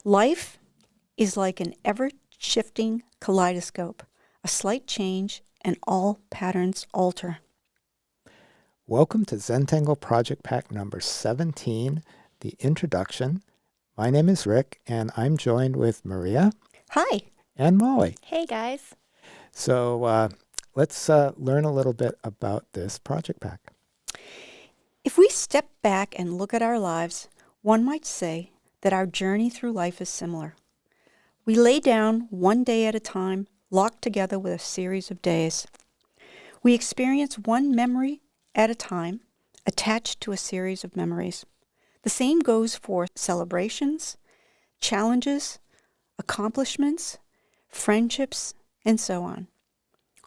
Life is like an ever-shifting kaleidoscope. A slight change and all patterns alter. Welcome to Zentangle Project Pack number 17, the introduction. My name is Rick, and I'm joined with Maria. Hi. And Molly. Hey, guys. So let's learn a little bit about this project pack. If we step back and look at our lives, one might say that our journey through life is similar. We lay down one day at a time, locked together with a series of days. We experience one memory at a time, attached to a series of memories. The same goes for celebrations, challenges, accomplishments, friendships, and so on.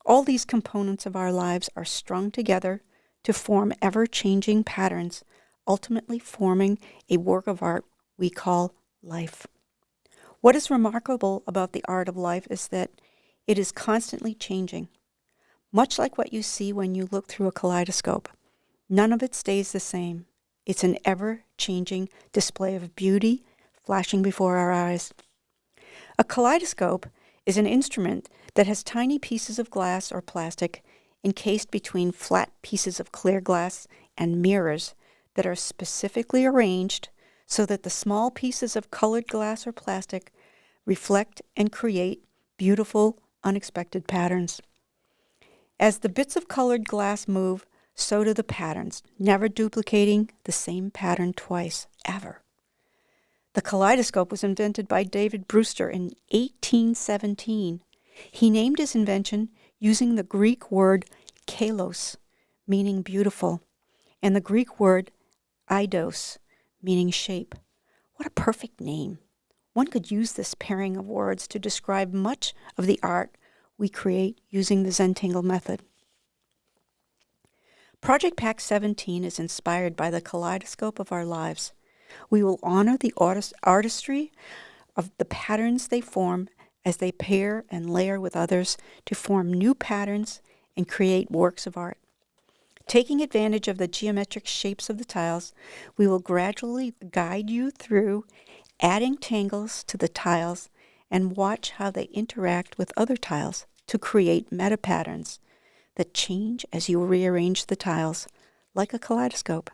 All these components of our lives are strung together to form ever-changing patterns, ultimately forming a work of art we call life. What is remarkable about the art of life is that it is constantly changing. Much like what you see when you look through a kaleidoscope, none of it stays the same. It's an ever-changing display of beauty flashing before our eyes. A kaleidoscope is an instrument that has tiny pieces of glass or plastic encased between flat pieces of clear glass and mirrors that are specifically arranged so that the small pieces of colored glass or plastic reflect and create beautiful, unexpected patterns. As the bits of colored glass move, so do the patterns, never duplicating the same pattern twice, ever. The kaleidoscope was invented by David Brewster in 1817. He named his invention using the Greek word kalos, meaning beautiful, and the Greek word eidos, meaning shape. What a perfect name. One could use this pairing of words to describe much of the art we create using the Zentangle Method. Project Pack 17 is inspired by the kaleidoscope of our lives. We will honor the artistry of the patterns they form as they pair and layer with others to form new patterns and create works of art. Taking advantage of the geometric shapes of the tiles, we will gradually guide you through adding tangles to the tiles and watch how they interact with other tiles to create meta patterns that change as you rearrange the tiles, like a kaleidoscope.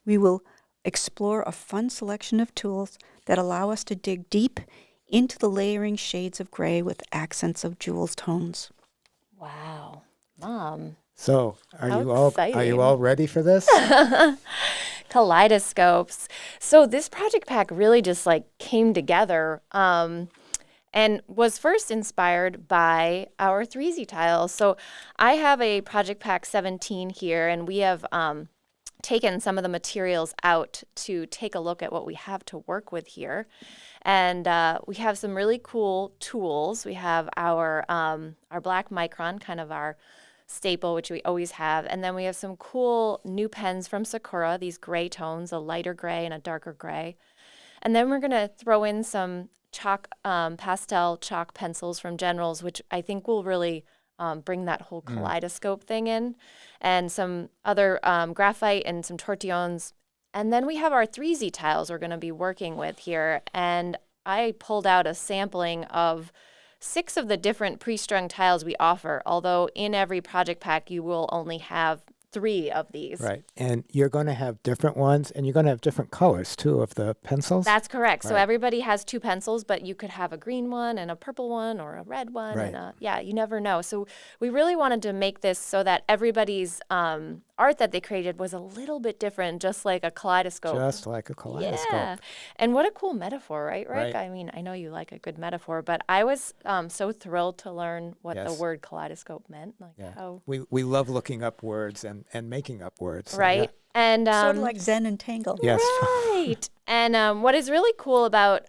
We will explore a fun selection of tools that allow us to dig deep into the layering shades of gray with accents of jewel tones. Wow. Mom. So are How you all ready for this? Kaleidoscopes. So this project pack really just came together and was first inspired by our 3Z tiles. So I have a project pack 17 here, and we have taken some of the materials out to take a look at what we have to work with here. And we have some really cool tools. We have our black micron, kind of our staple, which we always have. And then we have some cool new pens from Sakura, these gray tones, a lighter gray and a darker gray. And then we're going to throw in some chalk, pastel chalk pencils from Generals, which I think will really bring that whole kaleidoscope thing in, and some other graphite and some tortillons. And then we have our 3Z tiles we're going to be working with here. And I pulled out a sampling of 6 of the different pre-strung tiles we offer, although in every project pack you will only have 3 of these. Right. And you're going to have different ones, and you're going to have different colors, too, of the pencils? That's correct. Right. So everybody has 2 pencils, but you could have a green one and a purple one or a red one. Right. And you never know. So we really wanted to make this so that everybody's art that they created was a little bit different, just like a kaleidoscope. Just like a kaleidoscope. Yeah. And what a cool metaphor, right, Rick? Right. I mean, I know you like a good metaphor, but I was so thrilled to learn what the word kaleidoscope meant. How We love looking up words and making up words. So, right. yeah. And Sort of like Zen and Tangle. Yes. Right. And what is really cool about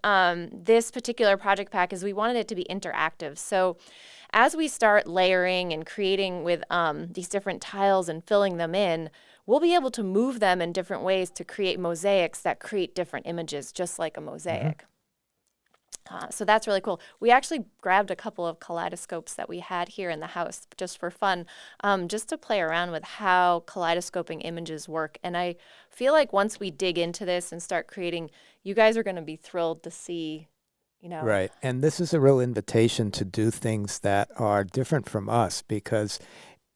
this particular project pack is we wanted it to be interactive. So as we start layering and creating with these different tiles and filling them in, we'll be able to move them in different ways to create mosaics that create different images, just like a mosaic. So that's really cool. We actually grabbed a couple of kaleidoscopes that we had here in the house just for fun, just to play around with how kaleidoscoping images work. And I feel like once we dig into this and start creating, you guys are going to be thrilled to see, Right. And this is a real invitation to do things that are different from us, because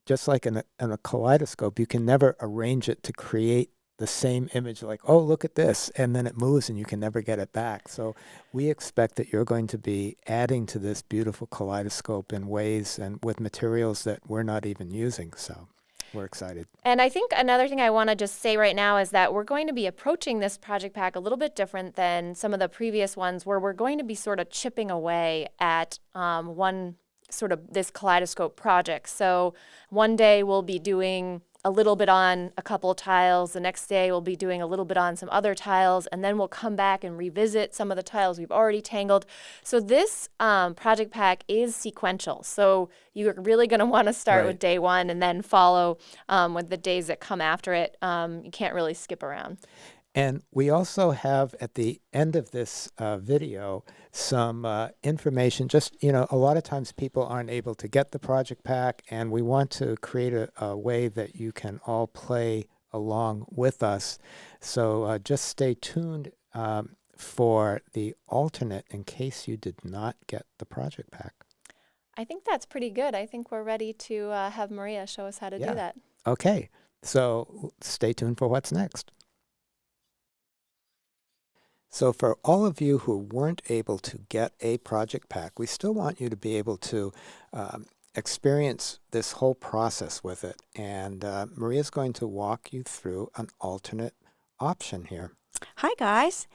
just like in a kaleidoscope, you can never arrange it to create the same image, like, oh, look at this, and then it moves and you can never get it back. So we expect that you're going to be adding to this beautiful kaleidoscope in ways and with materials that we're not even using. So we're excited. And I think another thing I want to just say right now is that we're going to be approaching this project pack a little bit different than some of the previous ones, where we're going to be sort of chipping away at one sort of this kaleidoscope project. So one day we'll be doing a little bit on a couple of tiles. The next day we'll be doing a little bit on some other tiles, and then we'll come back and revisit some of the tiles we've already tangled. So this project pack is sequential. So you're really going to want to start with day one and then follow with the days that come after it. You can't really skip around. And we also have at the end of this video some information. Just, a lot of times people aren't able to get the project pack, and we want to create a way that you can all play along with us. So just stay tuned for the alternate in case you did not get the project pack. I think that's pretty good. I think we're ready to have Maria show us how to do that. Okay, so stay tuned for what's next. So for all of you who weren't able to get a project pack, we still want you to be able to experience this whole process with it. And Maria's going to walk you through an alternate option here. Hi, guys.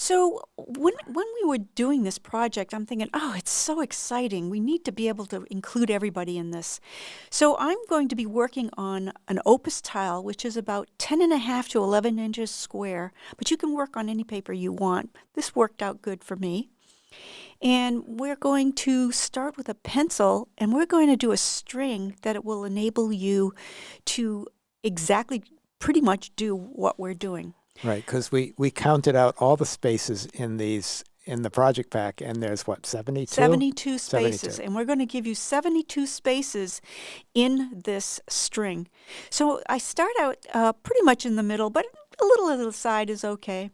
So when we were doing this project, I'm thinking, oh, it's so exciting. We need to be able to include everybody in this. So I'm going to be working on an opus tile, which is about 10.5 to 11 inches square, but you can work on any paper you want. This worked out good for me. And we're going to start with a pencil, and we're going to do a string that it will enable you to exactly pretty much do what we're doing. Right, because we counted out all the spaces in the project pack, and there's what, 72? 72 spaces, 72. And we're going to give you 72 spaces in this string. So I start out pretty much in the middle, but a little to the side is okay.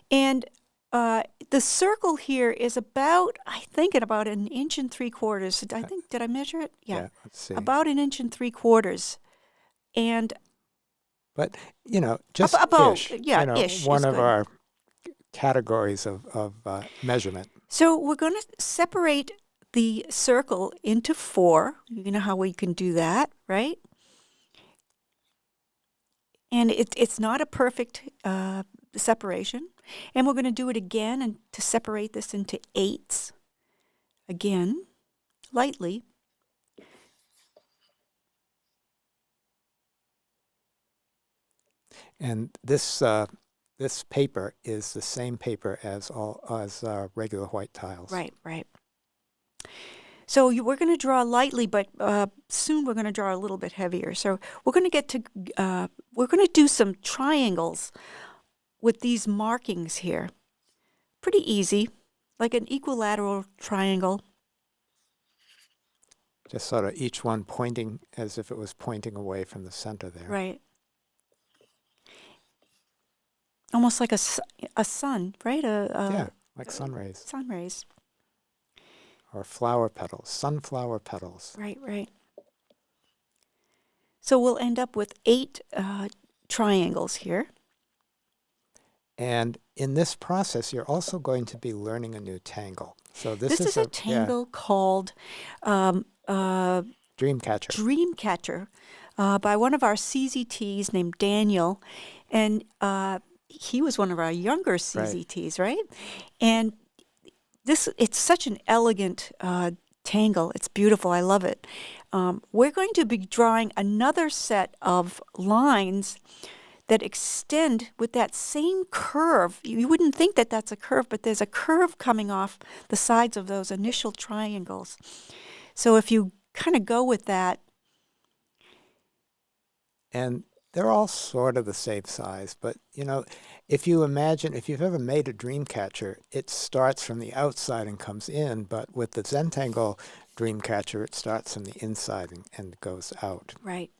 And the circle here is about, I think, at about 1 3/4 inches. I think, did I measure it? Yeah, let's see. About 1 3/4 inches. And but, just about, ish. Ish one is of good. our categories of measurement. So we're going to separate the circle into 4. You know how we can do that, right? And it's not a perfect separation. And we're going to do it again and to separate this into 8s. Again, lightly. And this paper is the same paper as regular white tiles. Right. So we're going to draw lightly, but soon we're going to draw a little bit heavier. So we're going to do some triangles with these markings here. Pretty easy, like an equilateral triangle. Just sort of each one pointing as if it was pointing away from the center there. Right. Almost like a sun, right? Yeah, like sun rays. Sun rays. Or flower petals, sunflower petals. Right. So we'll end up with 8 triangles here. And in this process, you're also going to be learning a new tangle. So this is a tangle called Dreamcatcher. Dreamcatcher by one of our CZTs named Daniel. And he was one of our younger CZTs, right? And it's such an elegant tangle. It's beautiful. I love it. We're going to be drawing another set of lines that extend with that same curve. You wouldn't think that that's a curve, but there's a curve coming off the sides of those initial triangles. So if you kind of go with that. And They're all sort of the same size, but if you've ever made a dream catcher, it starts from the outside and comes in, but with the Zentangle dream catcher, it starts from the inside and goes out. Right.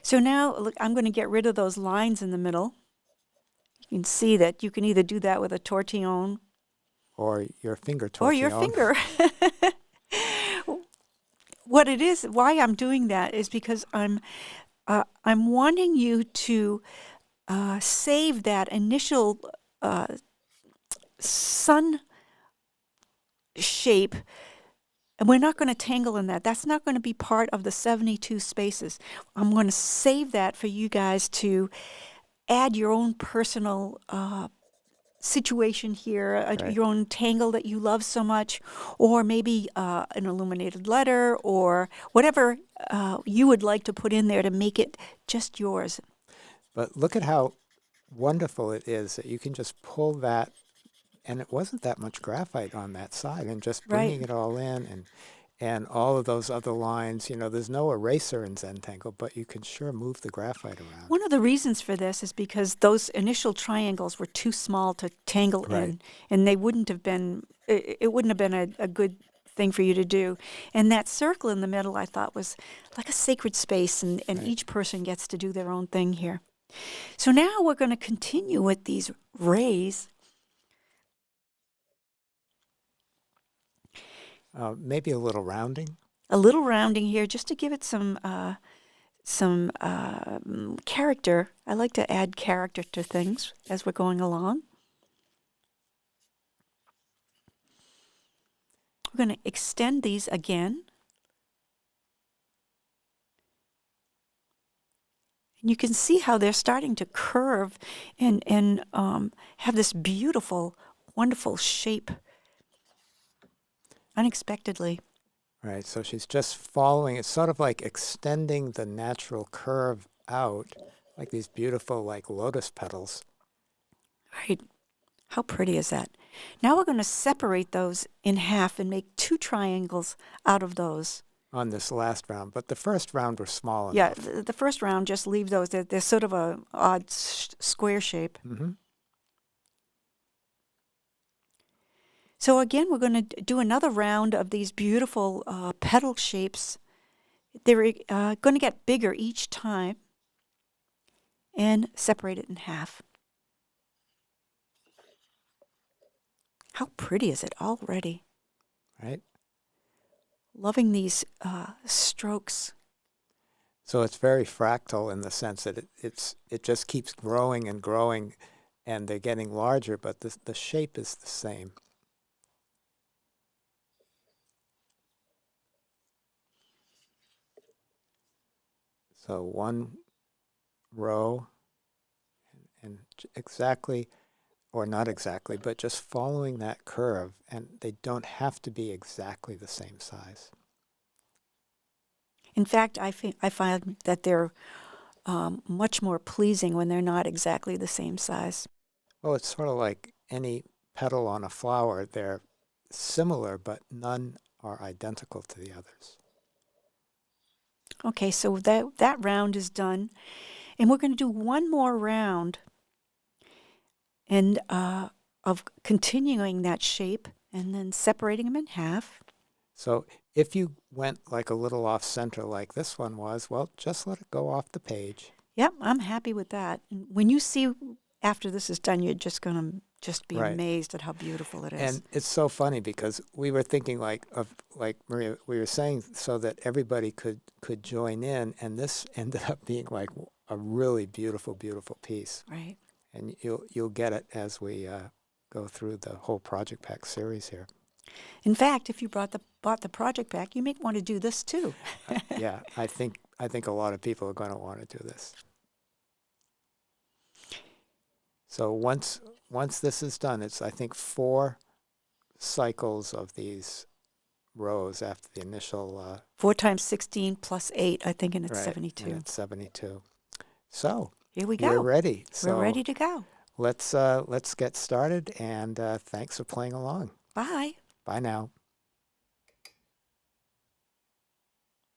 So now, look, I'm going to get rid of those lines in the middle. You can see that you can either do that with a tortillon Or your finger or your tortillon. finger. What it is, why I'm doing that is because I'm wanting you to save that initial sun shape, and we're not going to tangle in that. That's not going to be part of the 72 spaces. I'm going to save that for you guys to add your own personal situation here, Right. your own tangle that you love so much, or maybe an illuminated letter, or whatever you would like to put in there to make it just yours. But look at how wonderful it is that you can just pull that, and it wasn't that much graphite on that side, and just bringing Right. it all in, and all of those other lines. There's no eraser in Zentangle, but you can sure move the graphite around. One of the reasons for this is because those initial triangles were too small to tangle Right. in, and they wouldn't have been. It wouldn't have been a good thing for you to do. And that circle in the middle, I thought, was like a sacred space, and Right. each person gets to do their own thing here. So now we're going to continue with these rays. Maybe a little rounding. A little rounding here just to give it some character. I like to add character to things as we're going along. We're going to extend these again. And you can see how they're starting to curve and have this beautiful, wonderful shape unexpectedly. Right, so she's just following. It's sort of like extending the natural curve out, like these beautiful, like lotus petals. Right. How pretty is that? Now we're going to separate those in half and make two triangles out of those. On this last round, but the first round were small Yeah, enough. the first round, just leave those. They're sort of a odd square shape. Mm-hmm. So again, we're going to do another round of these beautiful petal shapes. They're going to get bigger each time and separate it in half. How pretty is it already? Right. Loving these strokes. So it's very fractal in the sense that it just keeps growing and growing, and they're getting larger, but the shape is the same. So one row, and exactly, or not exactly, but just following that curve, and they don't have to be exactly the same size. In fact, I find that they're much more pleasing when they're not exactly the same size. Well, it's sort of like any petal on a flower. They're similar, but none are identical to the others. Okay, so that round is done. And we're going to do one more round and of continuing that shape and then separating them in half. So if you went like a little off center like this one was, well, just let it go off the page. Yep, I'm happy with that. And when you see after this is done, you're just going to just be Right. amazed at how beautiful it is. And it's so funny because we were thinking like Maria, we were saying so that everybody could join in, and this ended up being like a really beautiful, beautiful piece. Right. And you'll get it as we go through the whole Project Pack series here. In fact, if you bought the project pack, you may want to do this too. Yeah, I think a lot of people are going to want to do this. So once this is done, it's, I think, 4 cycles of these rows after the initial 4 times 16 plus 8, I think, and it's right, 72. and it's 72. So Here we we're go. ready. So We're ready to go. let's get started, and thanks for playing along. Bye. Bye now.